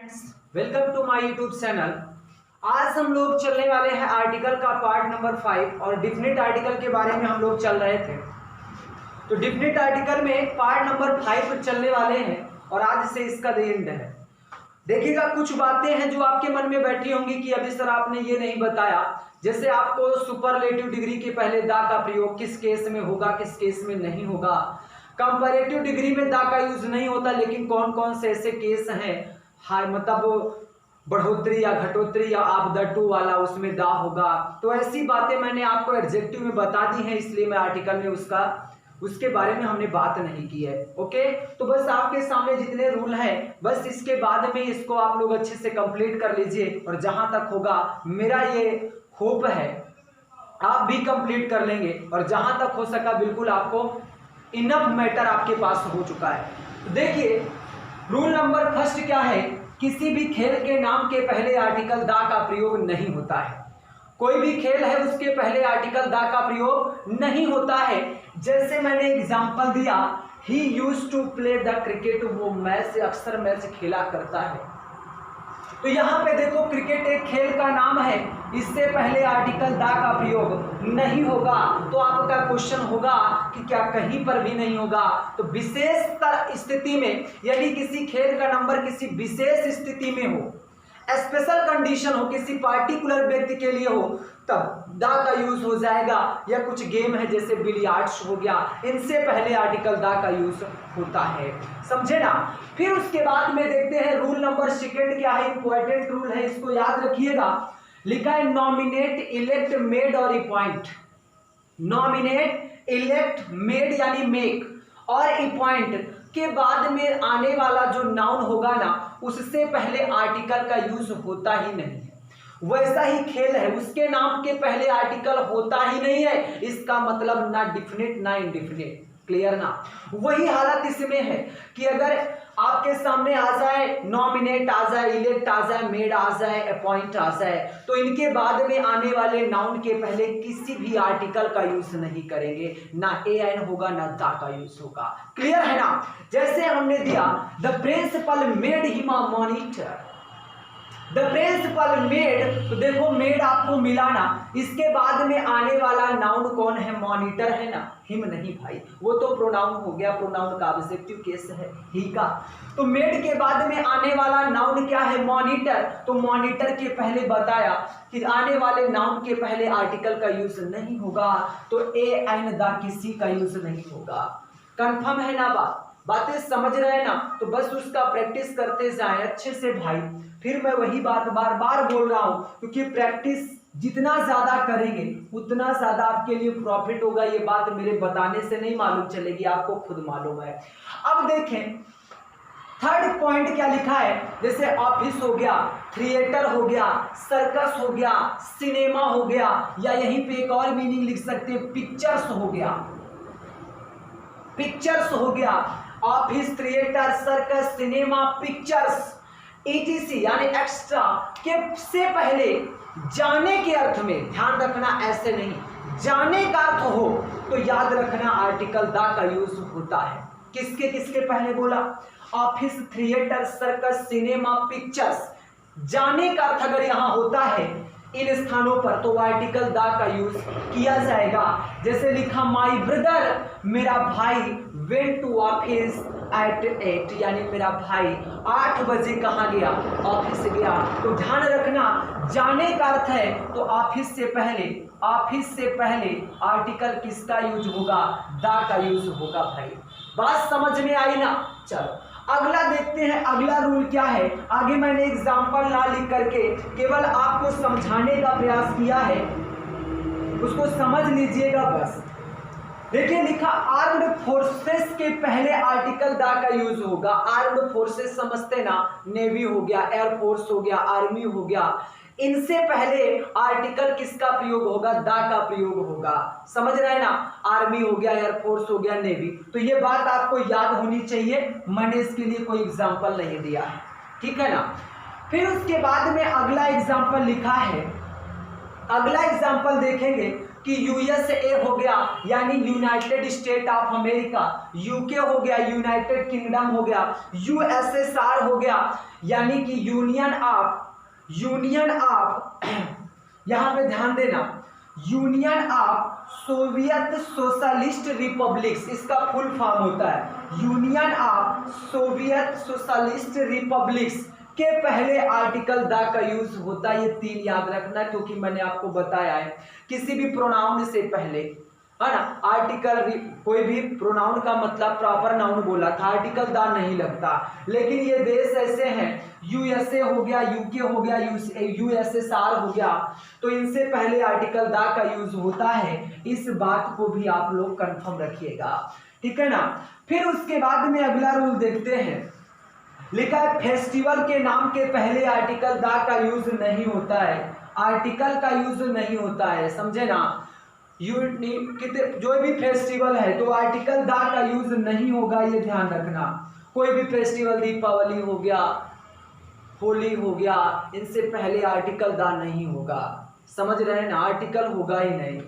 Welcome to my YouTube channel. आज हम लोग चलने वाले हैं आर्टिकल का पार्ट नंबर 5 और डिफिनिट आर्टिकल के बारे में हम लोग चल रहे थे। तो डिफिनिट आर्टिकल में पार्ट नंबर 5 चलने वाले हैं और आज से इसका एंड है। देखिएगा, कुछ बातें हैं जो आपके मन में बैठी होंगी कि अभी सर आपने ये नहीं बताया, जैसे आपको सुपरलेटिव डिग्री के पहले दा का प्रयोग किस केस में होगा, किस केस में नहीं होगा। कंपैरेटिव डिग्री में दा का यूज नहीं होता, लेकिन कौन कौन से ऐसे केस हैं, हाई मतलब बढ़ोतरी या घटोतरी या आप द टू वाला, उसमें दा होगा। तो ऐसी बातें मैंने आपको एग्जेक्टिव में बता दी हैं, इसलिए मैं आर्टिकल में उसके बारे में हमने बात नहीं की है। ओके, तो बस आपके सामने जितने रूल हैं, बस इसके बाद में इसको आप लोग अच्छे से कंप्लीट कर लीजिए और जहां तक होगा मेरा ये होप है आप भी कंप्लीट कर लेंगे और जहां तक हो सका बिल्कुल आपको इनफ मैटर आपके पास हो चुका है। तो देखिए, रूल नंबर फर्स्ट क्या है, किसी भी खेल के नाम के पहले आर्टिकल दा का प्रयोग नहीं होता है। कोई भी खेल है उसके पहले आर्टिकल दा का प्रयोग नहीं होता है। जैसे मैंने एग्जांपल दिया, he used to play the cricket, वो मैच अक्सर मैच खेला करता है। तो यहाँ पे देखो, क्रिकेट एक खेल का नाम है, इससे पहले आर्टिकल दा का प्रयोग नहीं होगा। तो आपका क्वेश्चन होगा कि क्या कहीं पर भी नहीं होगा? तो विशेष स्थिति में, यदि किसी खेल का नंबर किसी विशेष स्थिति में हो, स्पेशल कंडीशन हो, किसी पार्टिकुलर व्यक्ति के लिए हो, तब दा का यूज हो जाएगा। या कुछ गेम है जैसे बिलियर्ड्स हो गया, इनसे पहले आर्टिकल दा का यूज होता है, समझे ना। फिर उसके बाद में देखते हैं रूल नंबर सेकंड क्या है, इंपॉर्टेंट रूल है, इसको याद रखिएगा। लिखा है नॉमिनेट, इलेक्ट, मेड और अपॉइंट। नॉमिनेट, इलेक्ट, मेड यानी मेक और अपॉइंट के बाद में आने वाला जो नाउन होगा ना, उससे पहले आर्टिकल का यूज होता ही नहीं है। वैसा ही खेल है, उसके नाम के पहले आर्टिकल होता ही नहीं है। इसका मतलब ना डिफिनिट ना इंडिफिनिट। क्लियर ना? वही हालत इसमें है कि अगर आपके सामने आ जाए नॉमिनेट, आ जाए इलेक्ट, आ जाए मेड, आ जाए अपॉइंट, आ जाए, तो इनके बाद में आने वाले नाउन के पहले किसी भी आर्टिकल का यूज नहीं करेंगे, ना एन होगा ना दा का यूज होगा। क्लियर है ना? जैसे हमने दिया the principal made him a monitor. The principal made, तो देखो मेड आपको मिला ना, इसके बाद में आने वाला नाउन कौन है? मॉनिटर है ना, हिम नहीं भाई, वो तो प्रोनाउन हो गया, प्रोनाउन का ऑब्जेक्टिव केस है ही का। तो मेड के बाद में आने वाला नाउन क्या है? मॉनिटर। तो मॉनिटर के पहले बताया कि आने वाले नाउन के पहले आर्टिकल का यूज नहीं होगा, तो ए एन द किसी का यूज नहीं होगा। कंफर्म है ना? बातें समझ रहे हैं ना? तो बस उसका प्रैक्टिस करते जाए अच्छे से भाई। फिर मैं वही बात बार बार बोल रहा हूं, क्योंकि प्रैक्टिस जितना ज्यादा करेंगे उतना ज्यादा आपके लिए प्रॉफिट होगा। ये बात मेरे बताने से नहीं मालूम चलेगी, आपको खुद मालूम है। अब देखें थर्ड पॉइंट क्या लिखा है, जैसे ऑफिस हो गया, थिएटर हो गया, सर्कस हो गया, सिनेमा हो गया, या यहीं पे एक और मीनिंग लिख सकते हैं, पिक्चर्स हो गया। पिक्चर्स हो गया, office, theatre, circus, cinema, pictures, ETC यानी एक्स्ट्रा के से पहले जाने के अर्थ में, ध्यान रखना ऐसे नहीं, जाने का अर्थ हो तो याद रखना आर्टिकल दा का यूज होता है। किसके किसके पहले बोला? Office, theatre, circus, cinema, pictures. जाने का अर्थ अगर यहां होता है इन स्थानों पर, तो आर्टिकल दा का यूज किया जाएगा। जैसे लिखा माई ब्रदर, मेरा भाई, वेंट टू ऑफिस एट 8, यानी मेरा भाई 8 बजे कहाँ गया? ऑफिस गया। तो ध्यान रखना, जाने का अर्थ है तो ऑफिस से पहले आर्टिकल किसका यूज होगा? दा का यूज होगा भाई। बात समझ में आई ना? चलो अगला देखते हैं, अगला रूल क्या है। आगे मैंने एग्जाम्पल ना लिख करके केवल आपको समझाने का प्रयास किया है, उसको समझ लीजिएगा बस। देखिए लिखा आर्म्ड फोर्सेस के पहले आर्टिकल दा का यूज होगा। आर्म्ड फोर्सेस समझते ना, नेवी हो गया, एयरफोर्स हो गया, आर्मी हो गया, इनसे पहले आर्टिकल किसका प्रयोग होगा? दा का प्रयोग होगा। समझ रहे हैं ना? आर्मी हो गया, एयरफोर्स हो गया, नेवी। तो ये बात आपको याद होनी चाहिए, मैंने इसके लिए कोई एग्जाम्पल नहीं दिया है, ठीक है ना। फिर उसके बाद में अगला एग्जाम्पल लिखा है, अगला एग्जाम्पल देखेंगे कि यूएसए हो गया यानी United state of America, UK हो गया यूनाइटेड किंगडम हो गया, यूएसएसआर हो गया यानी कि यूनियन ऑफ यहां पे ध्यान देना, union of Soviet socialist republics, इसका फुल फॉर्म होता है union of Soviet socialist republics के पहले आर्टिकल द का यूज होता है। ये 3 याद रखना, क्योंकि मैंने आपको बताया है किसी भी प्रोनाउन से पहले, है ना, आर्टिकल, कोई भी प्रोनाउन का मतलब प्रॉपर नाउन बोला था, आर्टिकल द नहीं लगता। लेकिन ये देश ऐसे हैं, यूएसए हो गया, यूके हो गया, यूएसएसआर हो गया, तो इनसे पहले आर्टिकल द का यूज होता है। इस बात को भी आप लोग कंफर्म रखिएगा, ठीक है ना। फिर उसके बाद में अगला रूल देखते हैं, लिखा है फेस्टिवल के नाम के पहले आर्टिकल द का यूज नहीं होता है, आर्टिकल का यूज नहीं होता है, समझे ना। जो भी फेस्टिवल है तो आर्टिकल द का यूज नहीं होगा, ये ध्यान रखना। कोई भी फेस्टिवल, दीपावली हो गया, होली हो गया, इनसे पहले आर्टिकल द नहीं होगा, समझ रहे हैं ना, आर्टिकल होगा ही नहीं।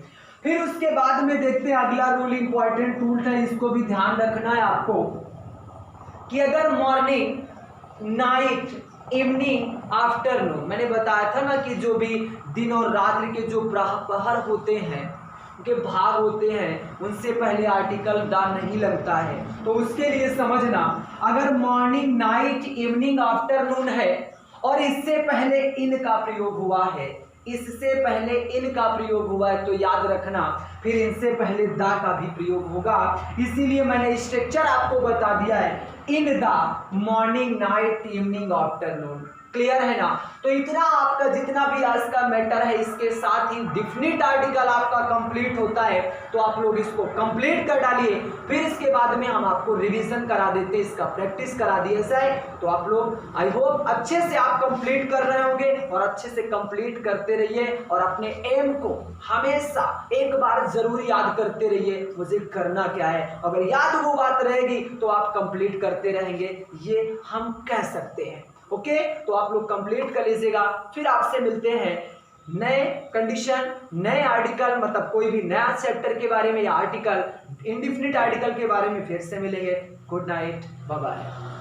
फिर उसके बाद में देखते हैं अगला रूल, इंपॉर्टेंट रूल है, इसको भी ध्यान रखना है आपको, कि अगर मॉर्निंग, नाइट, इवनिंग, आफ्टरनून, मैंने बताया था ना कि जो भी दिन और रात्रि के जो प्रहर होते हैं, उनके भाग होते हैं, उनसे पहले आर्टिकल द नहीं लगता है। तो उसके लिए समझना, अगर मॉर्निंग, नाइट, इवनिंग, आफ्टरनून है और इससे पहले इन का प्रयोग हुआ है, इससे पहले इन का प्रयोग हुआ है, तो याद रखना फिर इनसे पहले द का भी प्रयोग होगा। इसीलिए मैंने स्ट्रक्चर आपको बता दिया है, in the morning, night, evening, afternoon. Clear है ना। तो इतना आपका जितना भी आज का मैटर है, इसके साथ ही डिफिनिट आर्टिकल आपका कंप्लीट होता है। तो आप लोग इसको कंप्लीट कर डालिए, फिर इसके बाद में हम आपको रिवीजन करा देते, इसका प्रैक्टिस करा दिए जाए। तो आप लोग आई होप अच्छे से आप कंप्लीट कर रहे होंगे और अच्छे से कंप्लीट करते रहिए और अपने एम को हमेशा एक बार जरूर याद करते रहिए, मुझे करना क्या है। अगर याद वो बात रहेगी तो आप कंप्लीट करते रहेंगे, ये हम कह सकते हैं। ओके, तो आप लोग कंप्लीट कर लीजिएगा, फिर आपसे मिलते हैं नए कंडीशन, नए आर्टिकल, मतलब कोई भी नया चैप्टर के बारे में या आर्टिकल, इंडेफिनिट आर्टिकल के बारे में फिर से मिलेंगे। Good night, bye bye.